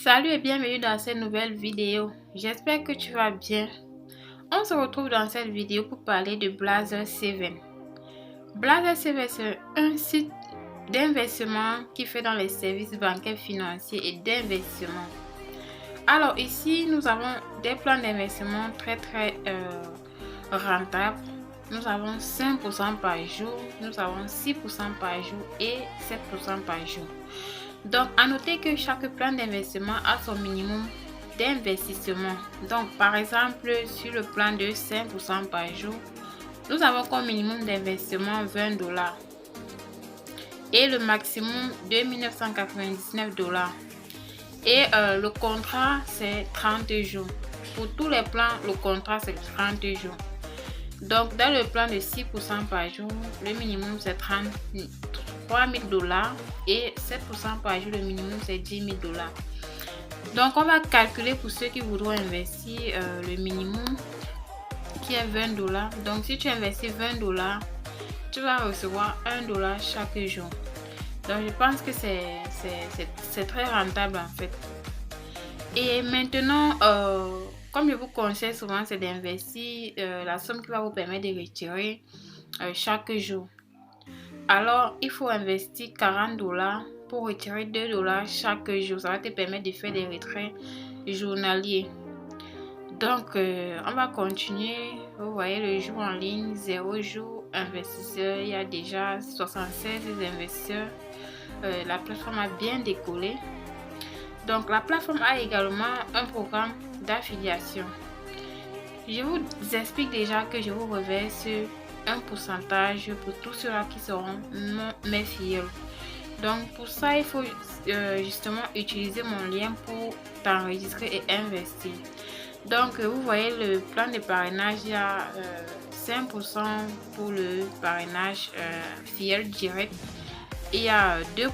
Salut et bienvenue dans cette nouvelle vidéo. J'espère que tu vas bien. On se retrouve dans cette vidéo pour parler de Blazer7. Blazer7, c'est un site d'investissement qui fait dans les services bancaires financiers et d'investissement. Alors ici, nous avons des plans d'investissement très rentables. Nous avons 5% par jour, nous avons 6% par jour et 7% par jour. Donc, à noter que chaque plan d'investissement a son minimum d'investissement. Donc, par exemple, sur le plan de 5% par jour, nous avons comme minimum d'investissement $20 et le maximum de $1999. Et le contrat, c'est 30 jours. Pour tous les plans, le contrat, c'est 30 jours. Donc, dans le plan de 6% par jour, le minimum, c'est $3 000 et 7% par jour, le minimum, c'est $10 000. Donc, on va calculer pour ceux qui voudront investir le minimum qui est $20. Donc, si tu investis $20, tu vas recevoir $1 chaque jour. Donc, je pense que c'est très rentable en fait. Et maintenant, comme je vous conseille souvent, c'est d'investir la somme qui va vous permettre de retirer chaque jour. Alors, il faut investir $40 pour retirer $2 chaque jour. Ça va te permettre de faire des retraits journaliers. Donc, on va continuer. Vous voyez le jour en ligne, 0 jour investisseur. Il y a déjà 76 investisseurs. La plateforme a bien décollé. Donc, la plateforme a également un programme d'affiliation. Je vous explique déjà que je vous reverse un pourcentage pour tous ceux-là qui seront mes filleuls. Donc, pour ça, il faut justement utiliser mon lien pour t'enregistrer et investir. Donc, vous voyez le plan de parrainage, il y a 5% pour le parrainage filleul direct. Il y a 2%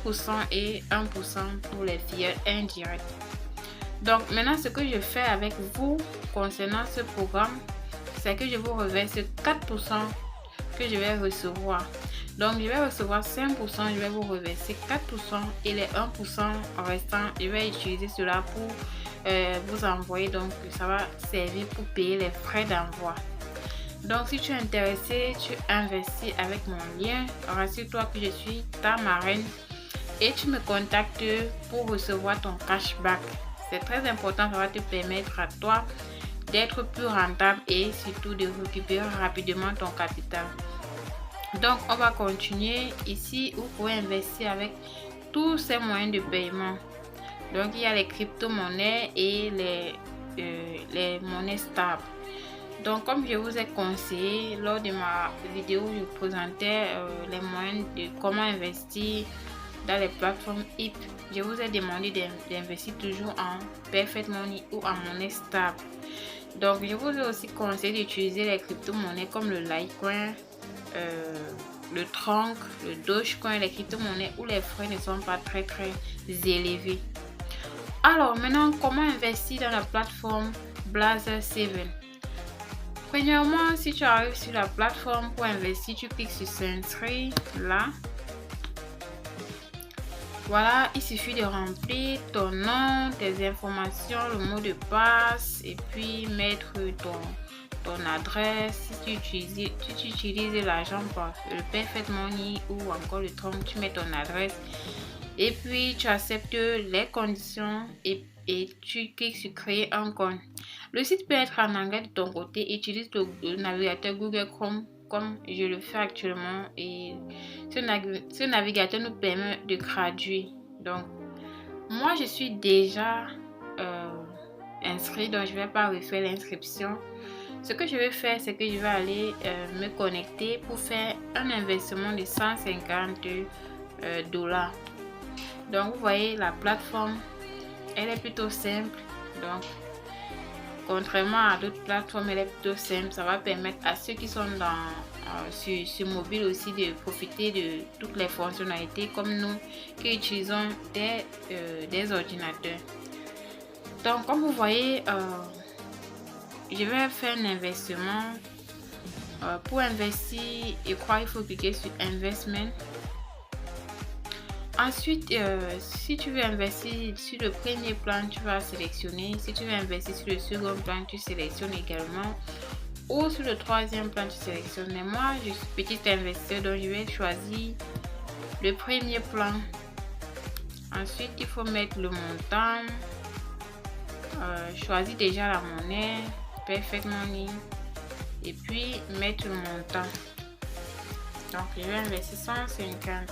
et 1% pour les filleuls indirects. Donc maintenant, ce que je fais avec vous concernant ce programme, c'est que je vous reverse 4% que je vais recevoir. Donc je vais recevoir 5%, je vais vous reverser 4% et les 1% restants, je vais utiliser cela pour vous envoyer. Donc ça va servir pour payer les frais d'envoi. Donc si tu es intéressé, tu investis avec mon lien. Rassure-toi que je suis ta marraine et tu me contactes pour recevoir ton cashback. C'est très important, ça va te permettre à toi d'être plus rentable et surtout de récupérer rapidement ton capital. Donc on va continuer. Ici, vous pouvez investir avec tous ces moyens de paiement. Donc il y a les crypto-monnaies et les monnaies stables. Donc comme je vous ai conseillé lors de ma vidéo, je présentais les moyens de comment investir dans les plateformes HIP. Je vous ai demandé d'investir toujours en Perfect Money ou en monnaie stable. Donc je vous ai aussi conseillé d'utiliser les crypto-monnaies comme le Litecoin, le Tronc, le Dogecoin, les crypto-monnaies où les frais ne sont pas très élevés. Alors maintenant, comment investir dans la plateforme Blazer7? Premièrement, si tu arrives sur la plateforme pour investir, tu cliques sur s'inscrire là. Voilà, il suffit de remplir ton nom, tes informations, le mot de passe et puis mettre ton adresse. Si tu utilises l'argent par le Perfect Money ou encore le Tronc, tu mets ton adresse et puis tu acceptes les conditions et tu cliques sur créer un compte. Le site peut être en anglais de ton côté. Utilise le navigateur Google Chrome comme je le fais actuellement et ce navigateur nous permet de traduire. Donc moi je suis déjà inscrit, donc je ne vais pas refaire l'inscription. Ce que je vais faire, c'est que je vais aller me connecter pour faire un investissement de $150. Donc vous voyez, la plateforme elle est plutôt simple. Donc contrairement à d'autres plateformes, elle est plutôt simple. Ça va permettre à ceux qui sont sur mobile aussi de profiter de toutes les fonctionnalités comme nous qui utilisons des ordinateurs. Donc comme vous voyez, je vais faire un investissement. Pour investir, je crois qu'il faut cliquer sur Investment. Ensuite, si tu veux investir sur le premier plan, tu vas sélectionner. Si tu veux investir sur le second plan, tu sélectionnes également. Ou sur le troisième plan, tu sélectionnes. Mais moi, je suis petit investisseur, donc je vais choisir le premier plan. Ensuite, il faut mettre le montant. Choisis déjà la monnaie, Perfect Money. Et puis, mettre le montant. Donc, je vais investir 150.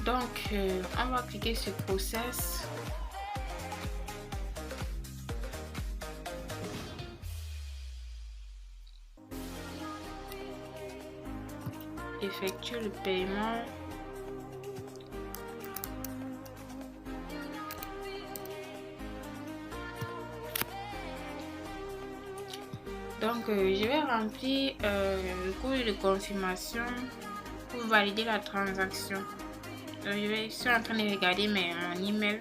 Donc, on va cliquer sur Process. Effectue le paiement. Donc, je vais remplir le code de confirmation pour valider la transaction. Je suis en train de regarder mon email.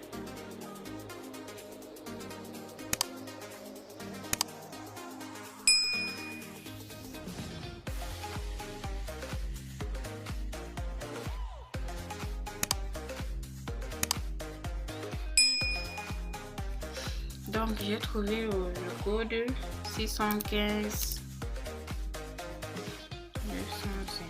Donc, j'ai trouvé le code 615 955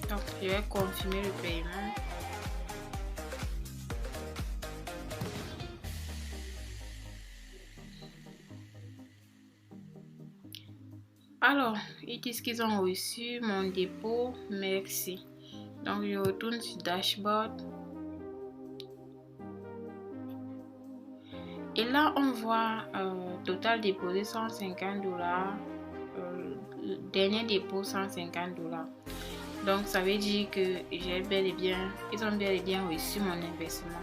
Donc, je vais confirmer le paiement. Alors, ils disent qu'ils ont reçu mon dépôt, merci. Donc, je retourne sur Dashboard. Et là, on voit total déposé $150. Dernier dépôt $150. Donc, ça veut dire que ils ont bel et bien reçu mon investissement.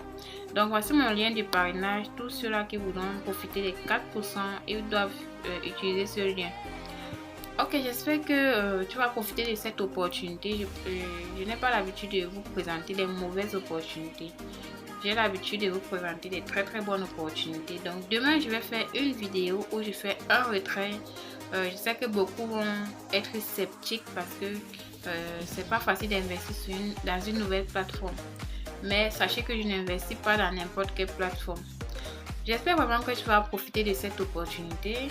Donc, voici mon lien de parrainage. Tous ceux-là qui voudront profiter des 4%, ils doivent utiliser ce lien. Ok, j'espère que tu vas profiter de cette opportunité. Je n'ai pas l'habitude de vous présenter des mauvaises opportunités. J'ai l'habitude de vous présenter des très bonnes opportunités. Donc demain, je vais faire une vidéo où je fais un retrait. Je sais que beaucoup vont être sceptiques parce que c'est pas facile d'investir dans une nouvelle plateforme. Mais sachez que je n'investis pas dans n'importe quelle plateforme. J'espère vraiment que tu vas profiter de cette opportunité.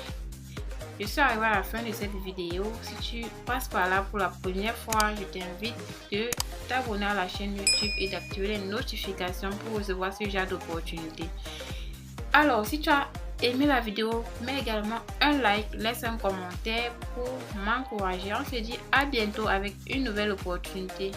Je suis arrivée à la fin de cette vidéo. Si tu passes par là pour la première fois, je t'invite de t'abonner à la chaîne YouTube et d'activer les notifications pour recevoir ce genre d'opportunités. Alors, si tu as aimé la vidéo, mets également un like, laisse un commentaire pour m'encourager. On se dit à bientôt avec une nouvelle opportunité.